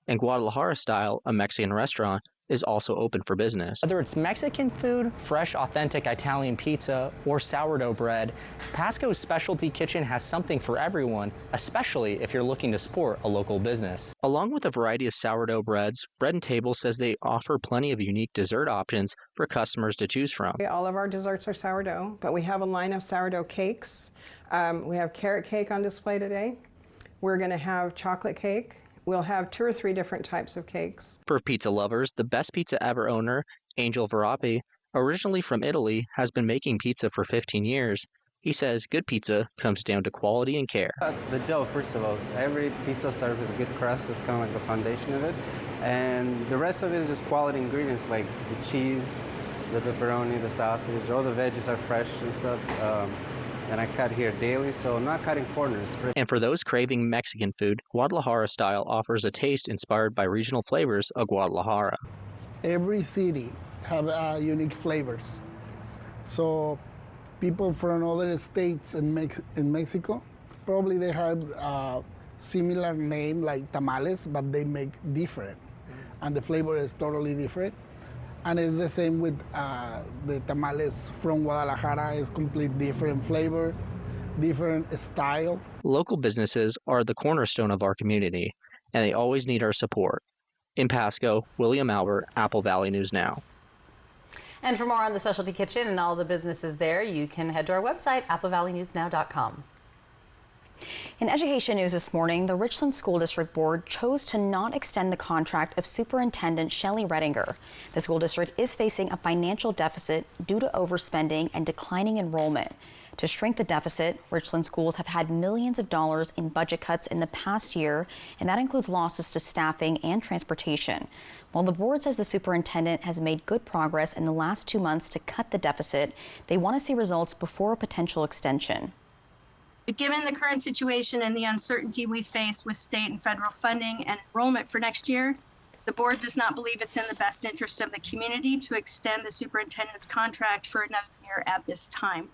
And Guadalajara Style, a Mexican restaurant, is also open for business. Whether it's Mexican food, fresh, authentic Italian pizza, or sourdough bread, Pasco's Specialty Kitchen has something for everyone, especially if you're looking to support a local business. Along with a variety of sourdough breads, Bread and Table says they offer plenty of unique dessert options for customers to choose from. All of our desserts are sourdough, but we have a line of sourdough cakes. We have carrot cake on display today. We're going to have chocolate cake. We'll have 2 or 3 different types of cakes. For pizza lovers, the Best Pizza Ever owner, Angel Verapi, originally from Italy, has been making pizza for 15 years. He says good pizza comes down to quality and care. The dough, first of all. Every pizza starts with a good crust. That's kind of like the foundation of it. And the rest of it is just quality ingredients like the cheese, the pepperoni, the sausage. All the veggies are fresh and stuff. And I cut here daily, so I'm not cutting corners. And for those craving Mexican food, Guadalajara Style offers a taste inspired by regional flavors of Guadalajara. Every city have unique flavors. So people from other states in Mexico, probably they have a similar name like tamales, but they make different. And the flavor is totally different. And it's the same with the tamales from Guadalajara. It's complete different flavor, different style. Local businesses are the cornerstone of our community, and they always need our support. In Pasco, William Albert, Apple Valley News Now. And for more on the Specialty Kitchen and all the businesses there, you can head to our website, applevalleynewsnow.com. In education news this morning, the Richland School District Board chose to not extend the contract of Superintendent Shelley Redinger. The school district is facing a financial deficit due to overspending and declining enrollment. To shrink the deficit, Richland schools have had millions of dollars in budget cuts in the past year, and that includes losses to staffing and transportation. While the board says the superintendent has made good progress in the last 2 months to cut the deficit, they want to see results before a potential extension. Given the current situation and the uncertainty we face with state and federal funding and enrollment for next year, the board does not believe it's in the best interest of the community to extend the superintendent's contract for another year at this time.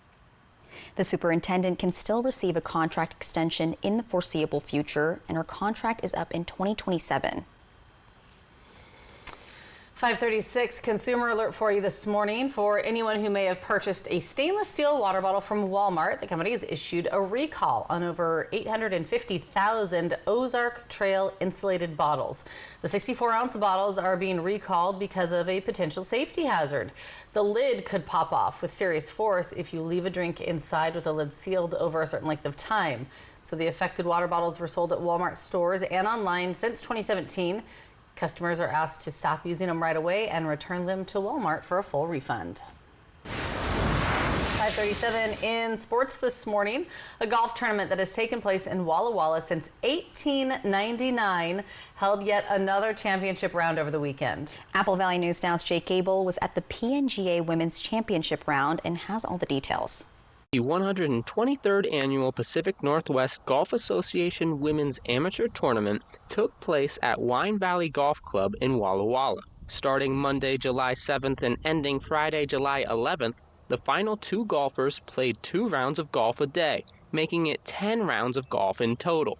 The superintendent can still receive a contract extension in the foreseeable future, and her contract is up in 2027. 5:36 consumer alert for you this morning. For anyone who may have purchased a stainless steel water bottle from Walmart, the company has issued a recall on over 850,000 Ozark Trail insulated bottles. The 64-ounce bottles are being recalled because of a potential safety hazard. The lid could pop off with serious force if you leave a drink inside with the lid sealed over a certain length of time. So the affected water bottles were sold at Walmart stores and online since 2017. Customers are asked to stop using them right away and return them to Walmart for a full refund. 5:37 in sports this morning. A golf tournament that has taken place in Walla Walla since 1899 held yet another championship round over the weekend. Apple Valley News Now's Jake Gable was at the PNGA Women's Championship round and has all the details. The 123rd Annual Pacific Northwest Golf Association Women's Amateur Tournament took place at Wine Valley Golf Club in Walla Walla. Starting Monday, July 7th and ending Friday, July 11th, the final 2 golfers played 2 rounds of golf a day, making it 10 rounds of golf in total.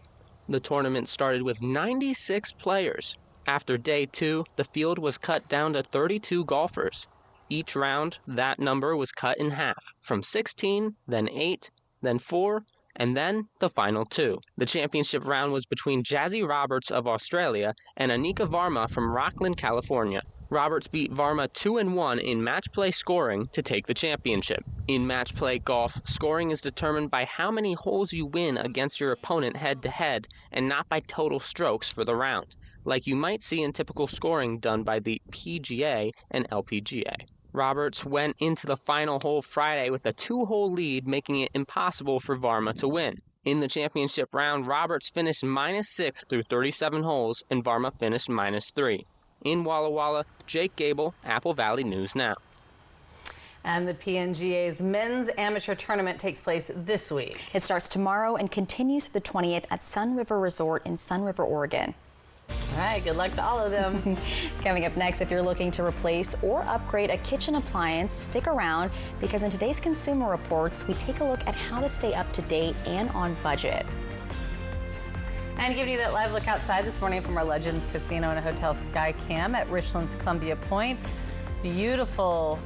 The tournament started with 96 players. After day 2, the field was cut down to 32 golfers. Each round, that number was cut in half, from 16, then 8, then 4, and then the final 2. The championship round was between Jazzy Roberts of Australia and Anika Varma from Rockland, California. Roberts beat Varma 2-1 in match play scoring to take the championship. In match play golf, scoring is determined by how many holes you win against your opponent head-to-head and not by total strokes for the round, like you might see in typical scoring done by the PGA and LPGA. Roberts went into the final hole Friday with a 2-hole lead, making it impossible for Varma to win. In the championship round, Roberts finished -6 through 37 holes, and Varma finished -3. In Walla Walla, Jake Gable, Apple Valley News Now. And the PNGA's men's amateur tournament takes place this week. It starts tomorrow and continues to the 20th at Sun River Resort in Sun River, Oregon. All right, good luck to all of them. Coming up next, if you're looking to replace or upgrade a kitchen appliance, stick around because in today's Consumer Reports, we take a look at how to stay up to date and on budget. And giving you that live look outside this morning from our Legends Casino and Hotel Sky Cam at Richlands Columbia Point. Beautiful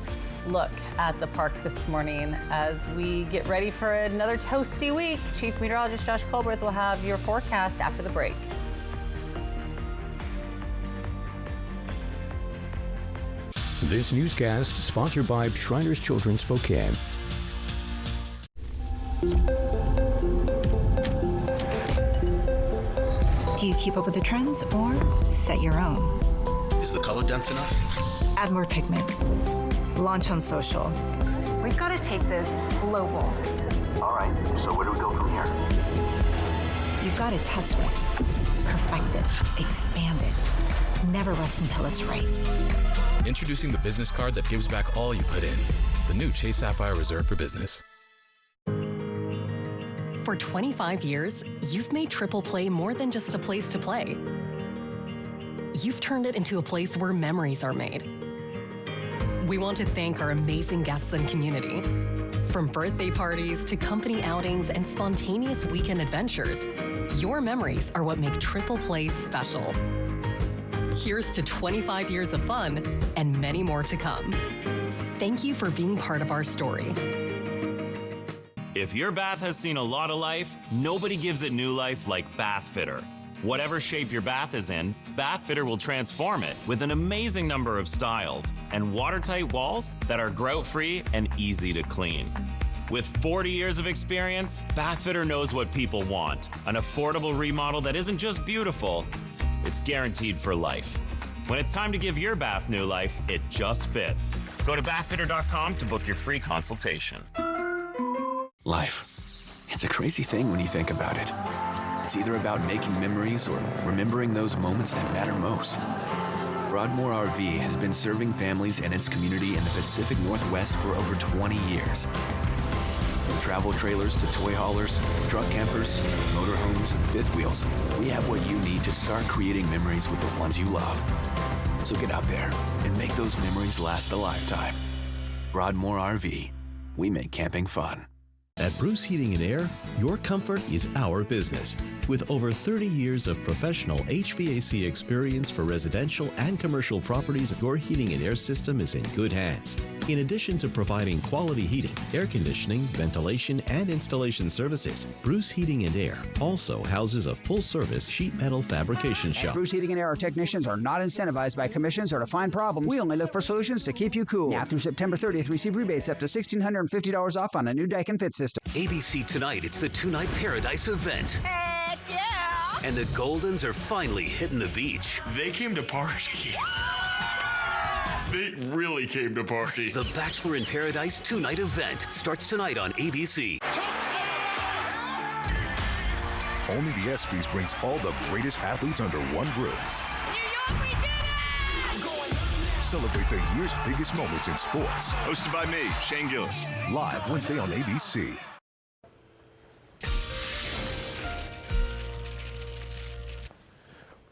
look at the park this morning as we get ready for another toasty week. Chief Meteorologist Josh Colberth will have your forecast after the break. This newscast sponsored by Shriners Children's Spokane. Do you keep up with the trends or set your own? Is the color dense enough? Add more pigment. Launch on social. We've got to take this global. All right, so where do we go from here? You've got to test it, perfect it, expand it. Never rest until it's right. Introducing the business card that gives back all you put in. The new Chase Sapphire Reserve for Business. For 25 years, you've made Triple Play more than just a place to play. You've turned it into a place where memories are made. We want to thank our amazing guests and community. From birthday parties to company outings and spontaneous weekend adventures, your memories are what make Triple Play special. Here's to 25 years of fun and many more to come. Thank you for being part of our story. If your bath has seen a lot of life, nobody gives it new life like Bath Fitter. Whatever shape your bath is in, Bath Fitter will transform it with an amazing number of styles and watertight walls that are grout-free and easy to clean. With 40 years of experience, Bath Fitter knows what people want. An affordable remodel that isn't just beautiful, it's guaranteed for life. When it's time to give your bath new life, it just fits. Go to bathfitter.com to book your free consultation. Life. It's a crazy thing when you think about it. It's either about making memories or remembering those moments that matter most. Broadmoor RV has been serving families and its community in the Pacific Northwest for over 20 years. From travel trailers to toy haulers, truck campers, motorhomes, and fifth wheels, we have what you need to start creating memories with the ones you love. So get out there and make those memories last a lifetime. Broadmoor RV. We make camping fun. At Bruce Heating and Air, your comfort is our business. With over 30 years of professional HVAC experience for residential and commercial properties, your heating and air system is in good hands. In addition to providing quality heating, air conditioning, ventilation, and installation services, Bruce Heating and Air also houses a full-service sheet metal fabrication shop. At Bruce Heating and Air, our technicians are not incentivized by commissions or to find problems. We only look for solutions to keep you cool. Now through September 30th, receive rebates up to $1,650 off on a new Daikin Fit system. ABC tonight, it's the two-night Paradise event. Heck yeah! And the Goldens are finally hitting the beach. They came to party. They really came to party. The Bachelor in Paradise two-night event starts tonight on ABC. Only the ESPYs brings all the greatest athletes under one roof. New York, we did it! Celebrate the year's biggest moments in sports. Hosted by me, Shane Gillis. Live Wednesday on ABC.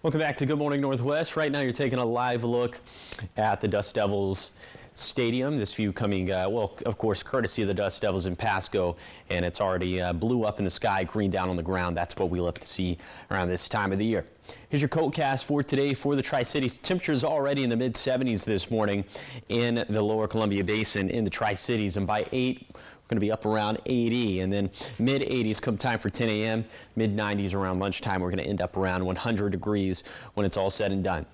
Welcome back to Good Morning Northwest. Right now you're taking a live look at the Dust Devils Stadium. This view coming, well, of course, courtesy of the Dust Devils in Pasco, and it's already blue up in the sky, green down on the ground. That's what we love to see around this time of the year. Here's your coatcast for today for the Tri-Cities. Temperatures already in the mid-70s this morning in the lower Columbia Basin in the Tri-Cities, and by 8, we're going to be up around 80, and then mid-80s come time for 10 a.m., mid-90s around lunchtime. We're going to end up around 100 degrees when it's all said and done.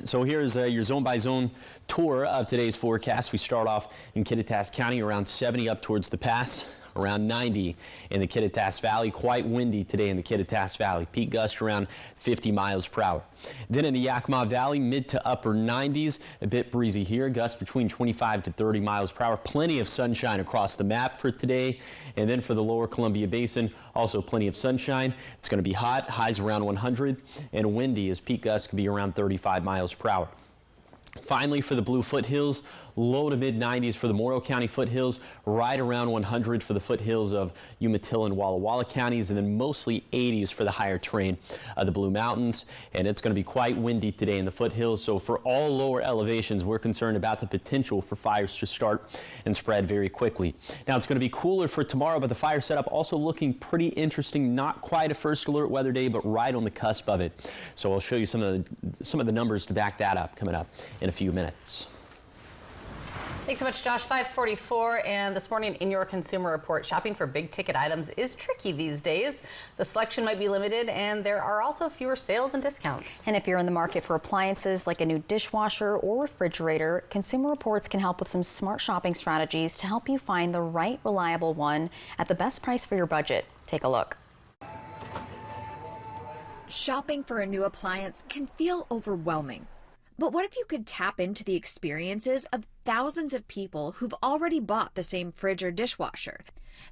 So here's your zone-by-zone tour of today's forecast. We start off in Kittitas County, around 70 up towards the pass, around 90 in the Kittitas Valley. Quite windy today in the Kittitas Valley. Peak gust around 50 miles per hour. Then in the Yakima Valley, mid to upper 90s. A bit breezy here. Gusts between 25 to 30 miles per hour. Plenty of sunshine across the map for today. And then for the lower Columbia Basin, also plenty of sunshine. It's going to be hot. Highs around 100 and windy as peak gusts could be around 35 miles per hour. Finally, for the Blue Foothills, low to mid 90s for the Morrow County foothills, right around 100 for the foothills of Umatilla and Walla Walla counties, and then mostly 80s for the higher terrain of the Blue Mountains. And it's going to be quite windy today in the foothills. So for all lower elevations, we're concerned about the potential for fires to start and spread very quickly. Now it's going to be cooler for tomorrow, but the fire setup also looking pretty interesting. Not quite a first alert weather day, but right on the cusp of it. So I'll show you some of the numbers to back that up coming up in a few minutes. Thanks so much, Josh. 5:44, and this morning in your Consumer Report, shopping for big ticket items is tricky these days. The selection might be limited, and there are also fewer sales and discounts. And if you're in the market for appliances like a new dishwasher or refrigerator, Consumer Reports can help with some smart shopping strategies to help you find the right reliable one at the best price for your budget. Take a look. Shopping for a new appliance can feel overwhelming. But what if you could tap into the experiences of thousands of people who've already bought the same fridge or dishwasher?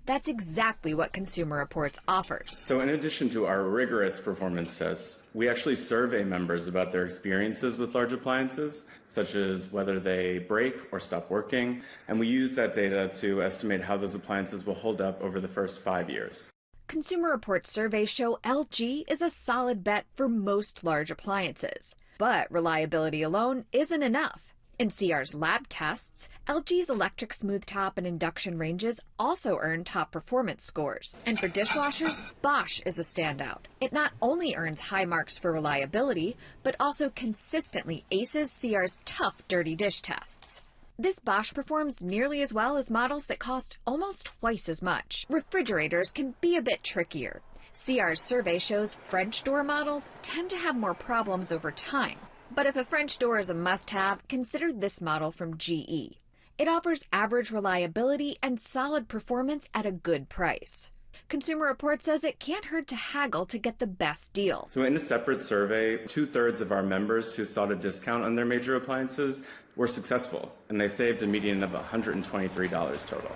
That's exactly what Consumer Reports offers. So in addition to our rigorous performance tests, we actually survey members about their experiences with large appliances, such as whether they break or stop working, and we use that data to estimate how those appliances will hold up over the first 5 years. Consumer Reports surveys show LG is a solid bet for most large appliances. But reliability alone isn't enough. In CR's lab tests, LG's electric smooth top and induction ranges also earn top performance scores. And for dishwashers, Bosch is a standout. It not only earns high marks for reliability, but also consistently aces CR's tough dirty dish tests. This Bosch performs nearly as well as models that cost almost twice as much. Refrigerators can be a bit trickier. CR's survey shows French door models tend to have more problems over time. But if a French door is a must-have, consider this model from GE. It offers average reliability and solid performance at a good price. Consumer Reports says it can't hurt to haggle to get the best deal. So in a separate survey, 2/3 of our members who sought a discount on their major appliances were successful, and they saved a median of $123 total.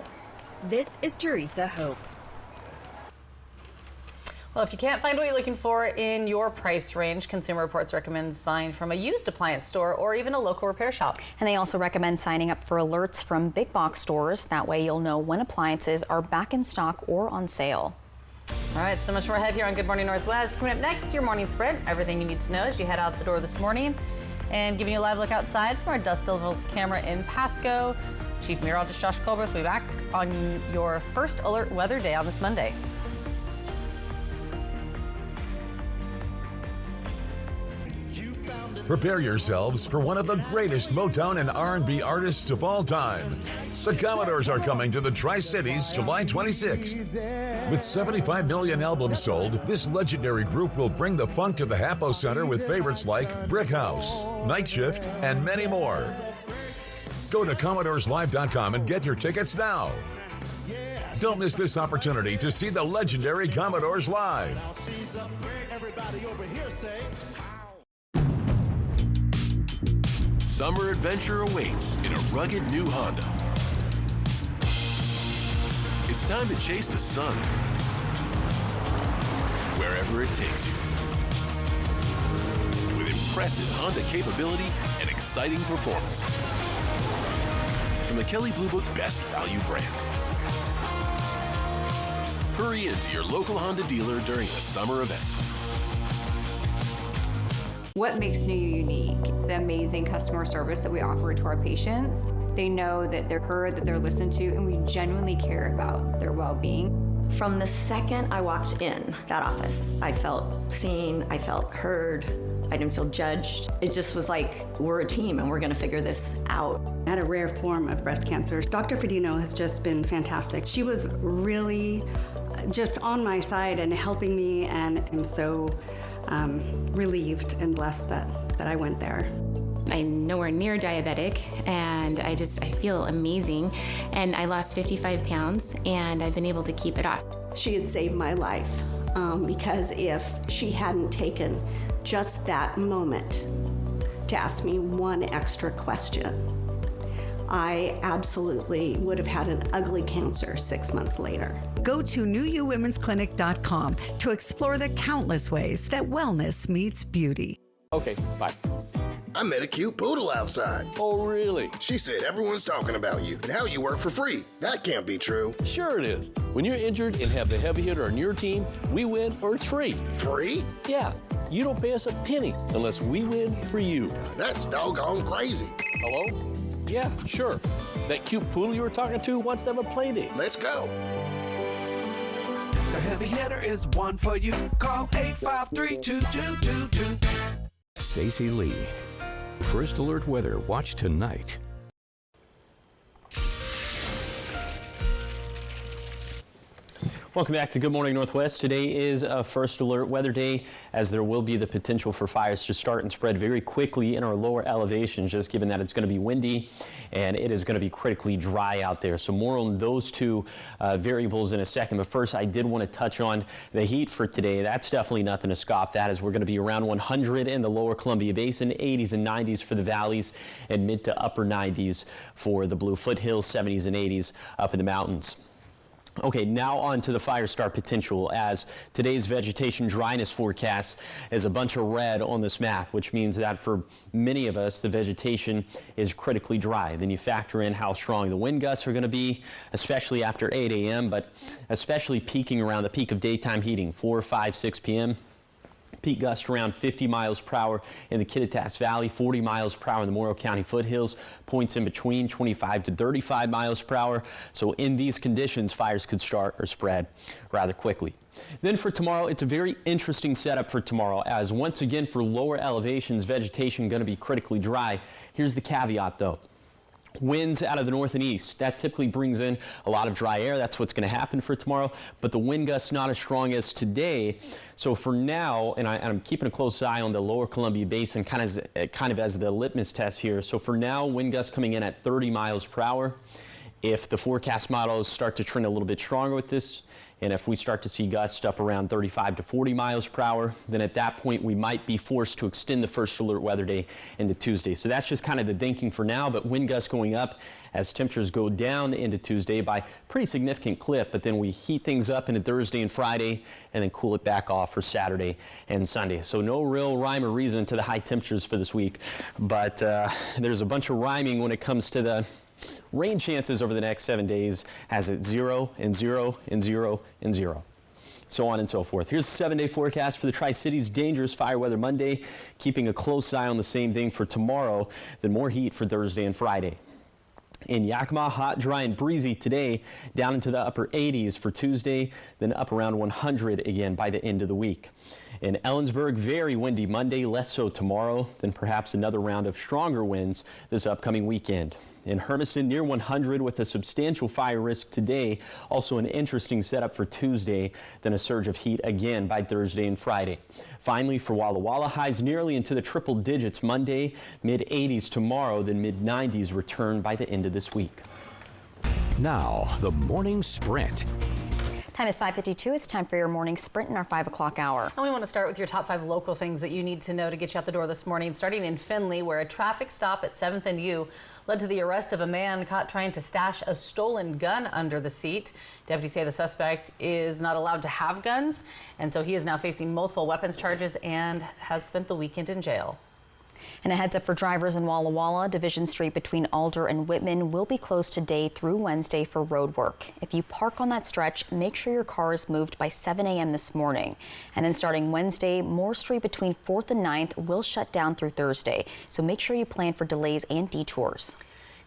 This is Teresa Hope. Well, if you can't find what you're looking for in your price range, Consumer Reports recommends buying from a used appliance store or even a local repair shop. And they also recommend signing up for alerts from big box stores. That way you'll know when appliances are back in stock or on sale. All right, so much more ahead here on Good Morning Northwest. Coming up next, your morning spread. Everything you need to know as you head out the door this morning. And giving you a live look outside from our Dust Devils camera in Pasco. Chief Meteorologist Josh Colbert will be back on your first alert weather day on this Monday. Prepare yourselves for one of the greatest Motown and R&B artists of all time. The Commodores are coming to the Tri-Cities July 26th. With 75 million albums sold, this legendary group will bring the funk to the Hapo Center with favorites like Brick House, Night Shift, and many more. Go to CommodoresLive.com and get your tickets now. Don't miss this opportunity to see the legendary Commodores live. Summer adventure awaits in a rugged new Honda. It's time to chase the sun wherever it takes you. With impressive Honda capability and exciting performance. From the Kelley Blue Book Best Value brand. Hurry into your local Honda dealer during the summer event. What makes New unique? The amazing customer service that we offer to our patients. They know that they're heard, that they're listened to, and we genuinely care about their well-being. From the second I walked in that office, I felt seen, I felt heard, I didn't feel judged. It just was like, we're a team and we're gonna figure this out. I had a rare form of breast cancer. Dr. Fedino has just been fantastic. She was really just on my side and helping me, and I'm so relieved and blessed that I went there. I'm nowhere near diabetic, and I feel amazing. And I lost 55 pounds, and I've been able to keep it off. She had saved my life because if she hadn't taken just that moment to ask me one extra question, I absolutely would have had an ugly cancer 6 months later. Go to newuwomensclinic.com to explore the countless ways that wellness meets beauty. Okay, bye. I met a cute poodle outside. Oh, really? She said everyone's talking about you and how you work for free. That can't be true. Sure it is. When you're injured and have the heavy hitter on your team, we win or it's free. Free? Yeah. You don't pay us a penny unless we win for you. That's doggone crazy. Hello? Yeah, sure. That cute poodle you were talking to wants to have a play date. Let's go. The heavy hitter is one for you. Call 853-2222. Stacy Lee. First Alert Weather. Watch tonight. Welcome back to Good Morning Northwest. Today is a First Alert Weather Day, as there will be the potential for fires to start and spread very quickly in our lower elevations, just given that it's going to be windy and it is going to be critically dry out there. So more on those two variables in a second. But first, I did want to touch on the heat for today. That's definitely nothing to scoff at, as we're going to be around 100 in the lower Columbia Basin, 80s and 90s for the valleys, and mid to upper 90s for the Blue Foothills, 70s and 80s up in the mountains. Okay, now on to the fire start potential, as today's vegetation dryness forecast is a bunch of red on this map, which means that for many of us, the vegetation is critically dry. Then you factor in how strong the wind gusts are going to be, especially after 8 a.m., but especially peaking around the peak of daytime heating, 4, 5, 6 p.m. Peak gust around 50 miles per hour in the Kittitas Valley, 40 miles per hour in the Morrow County foothills, points in between 25 to 35 miles per hour. So in these conditions, fires could start or spread rather quickly. Then for tomorrow, it's a very interesting setup for tomorrow, as once again for lower elevations, vegetation going to be critically dry. Here's the caveat though. Winds out of the north and east, that typically brings in a lot of dry air. That's what's going to happen for tomorrow, but the wind gusts not as strong as today. So for now, and I'm keeping a close eye on the lower Columbia Basin kind of as the litmus test here. So for now, wind gusts coming in at 30 miles per hour. If the forecast models start to trend a little bit stronger with this, and if we start to see gusts up around 35 to 40 miles per hour, then at that point we might be forced to extend the First Alert Weather Day into Tuesday. So that's just kind of the thinking for now, but wind gusts going up as temperatures go down into Tuesday by pretty significant clip, but then we heat things up into Thursday and Friday and then cool it back off for Saturday and Sunday. So no real rhyme or reason to the high temperatures for this week, but there's a bunch of rhyming when it comes to the rain chances over the next 7 days, has it 0 and 0 and 0 and 0. So on and so forth. Here's the 7-day forecast for the Tri-Cities. Dangerous fire weather Monday, keeping a close eye on the same thing for tomorrow, then more heat for Thursday and Friday. In Yakima, hot, dry, and breezy today, down into the upper 80s for Tuesday, then up around 100 again by the end of the week. In Ellensburg, very windy Monday, less so tomorrow, then perhaps another round of stronger winds this upcoming weekend. In Hermiston, near 100 with a substantial fire risk today. Also an interesting setup for Tuesday, then a surge of heat again by Thursday and Friday. Finally, for Walla Walla, highs nearly into the triple digits Monday, mid-80s tomorrow, then mid-90s return by the end of this week. Now, the morning sprint. Time is 5:52. It's time for your morning sprint in our 5 o'clock hour. And we want to start with your top 5 local things that you need to know to get you out the door this morning, starting in Findlay, where a traffic stop at 7th and U led to the arrest of a man caught trying to stash a stolen gun under the seat. Deputies say the suspect is not allowed to have guns, and so he is now facing multiple weapons charges and has spent the weekend in jail. And a heads up for drivers in Walla Walla. Division Street between Alder and Whitman will be closed today through Wednesday for road work. If you park on that stretch, make sure your car is moved by 7 a.m. this morning. And then starting Wednesday, Moore Street between 4th and 9th will shut down through Thursday. So make sure you plan for delays and detours.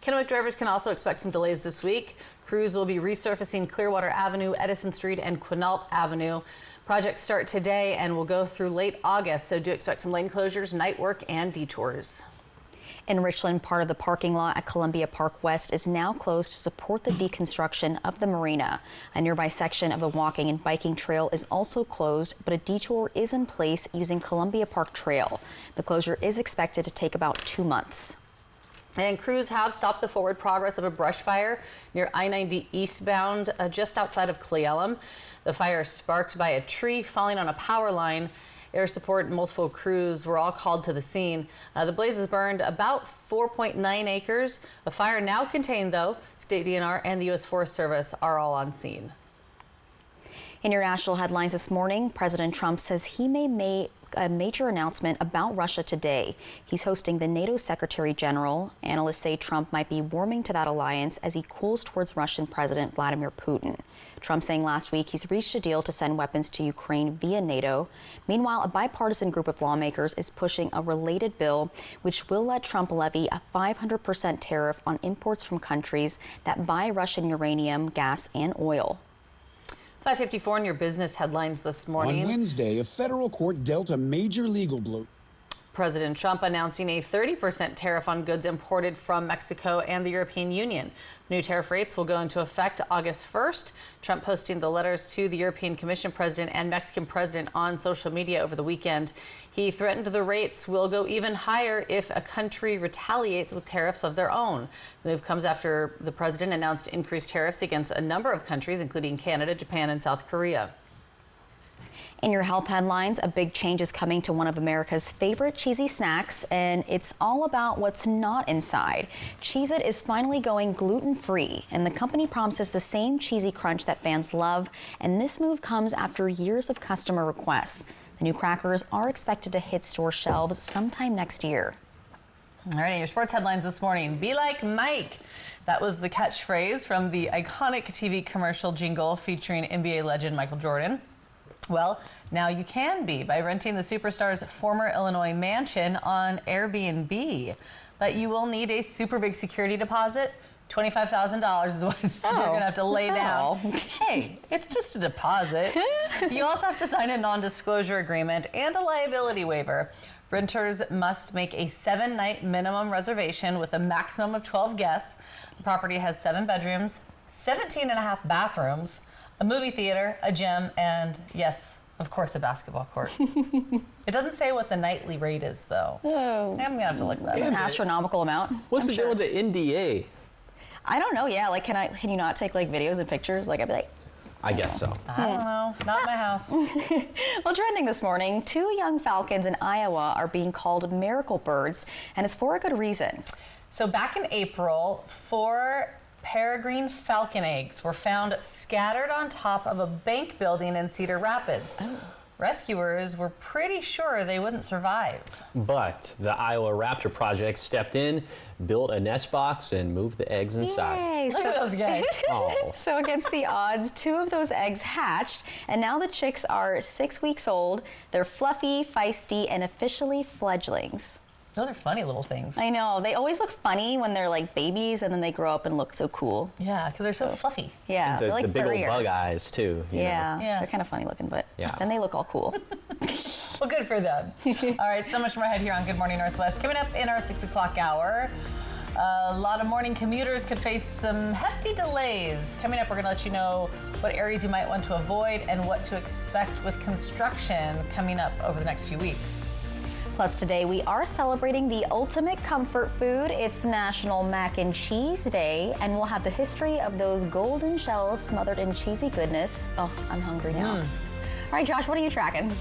Kennewick drivers can also expect some delays this week. Crews will be resurfacing Clearwater Avenue, Edison Street, and Quinault Avenue. Projects start today and will go through late August, so do expect some lane closures, night work, and detours. In Richland, part of the parking lot at Columbia Park West is now closed to support the deconstruction of the marina. A nearby section of the walking and biking trail is also closed, but a detour is in place using Columbia Park Trail. The closure is expected to take about 2 months. And crews have stopped the forward progress of a brush fire near I-90 eastbound just outside of Cle Elum. The fire sparked by a tree falling on a power line. Air support and multiple crews were all called to the scene. The blazes burned about 4.9 acres. The fire now contained, though. State DNR and the U.S. Forest Service are all on scene. In your national headlines this morning, President Trump says he may a major announcement about Russia today. He's hosting the NATO Secretary General. Analysts say Trump might be warming to that alliance as he cools towards Russian President Vladimir Putin. Trump saying last week he's reached a deal to send weapons to Ukraine via NATO. Meanwhile, a bipartisan group of lawmakers is pushing a related bill which will let Trump levy a 500% tariff on imports from countries that buy Russian uranium, gas, and oil. 5:54 in your business headlines this morning. On Wednesday, a federal court dealt a major legal blow. President Trump announcing a 30% tariff on goods imported from Mexico and the European Union. The new tariff rates will go into effect August 1st. Trump posting the letters to the European Commission president and Mexican president on social media over the weekend. He threatened the rates will go even higher if a country retaliates with tariffs of their own. The move comes after the president announced increased tariffs against a number of countries, including Canada, Japan, and South Korea. In your health headlines, a big change is coming to one of America's favorite cheesy snacks, and it's all about what's not inside. Cheez-It is finally going gluten-free, and the company promises the same cheesy crunch that fans love, and this move comes after years of customer requests. The new crackers are expected to hit store shelves sometime next year. All right, your sports headlines this morning. Be like Mike. That was the catchphrase from the iconic TV commercial jingle featuring NBA legend Michael Jordan. Well, now you can be by renting the superstar's former Illinois mansion on Airbnb. But you will need a super big security deposit. $25,000 is what you're going to have to lay down. Hey, it's just a deposit. You also have to sign a non-disclosure agreement and a liability waiver. Renters must make a 7-night minimum reservation with a maximum of 12 guests. The property has 7 bedrooms, 17.5 bathrooms, a movie theater, a gym, and yes, of course, a basketball court. It doesn't say what the nightly rate is, though. Oh. I'm gonna have to look that up. An astronomical amount. What's the deal with the NDA? I don't know. Yeah, like can you not take like videos and pictures? Like I'd be like. I guess so. I don't know. Not my house. Well, trending this morning, 2 young falcons in Iowa are being called miracle birds, and it's for a good reason. So back in April, 4 peregrine falcon eggs were found scattered on top of a bank building in Cedar Rapids. Oh. Rescuers were pretty sure they wouldn't survive. But the Iowa Raptor Project stepped in, built a nest box, and moved the eggs inside. Yay! Look at those guys. Oh. So against the odds, 2 of those eggs hatched, and now the chicks are 6 weeks old. They're fluffy, feisty, and officially fledglings. Those are funny little things. I know. They always look funny when they're like babies, and then they grow up and look so cool. Yeah, because they're so fluffy. Yeah, The, they're like the big furrier. old bug eyes, too. you know. Yeah, they're kind of funny looking, but Yeah. then they look all cool. Well, good for them. All right, so much more ahead here on Good Morning Northwest. Coming up in our 6 o'clock hour, a lot of morning commuters could face some hefty delays. Coming up, we're going to let you know what areas you might want to avoid and what to expect with construction coming up over the next few weeks. Plus today, we are celebrating the ultimate comfort food. It's National Mac and Cheese Day, and we'll have the history of those golden shells smothered in cheesy goodness. Oh, I'm hungry now. All right, Josh, what are you tracking?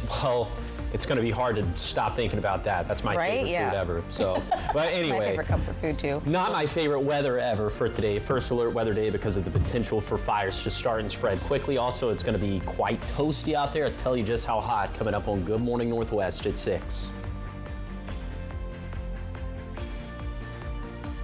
Well, it's going to be hard to stop thinking about that. That's my Right? favorite Yeah. food ever. So, but anyway. My favorite comfort food, too. Not my favorite weather ever for today. First alert weather day because of the potential for fires to start and spread quickly. Also, it's going to be quite toasty out there. I'll tell you just how hot coming up on Good Morning Northwest at 6.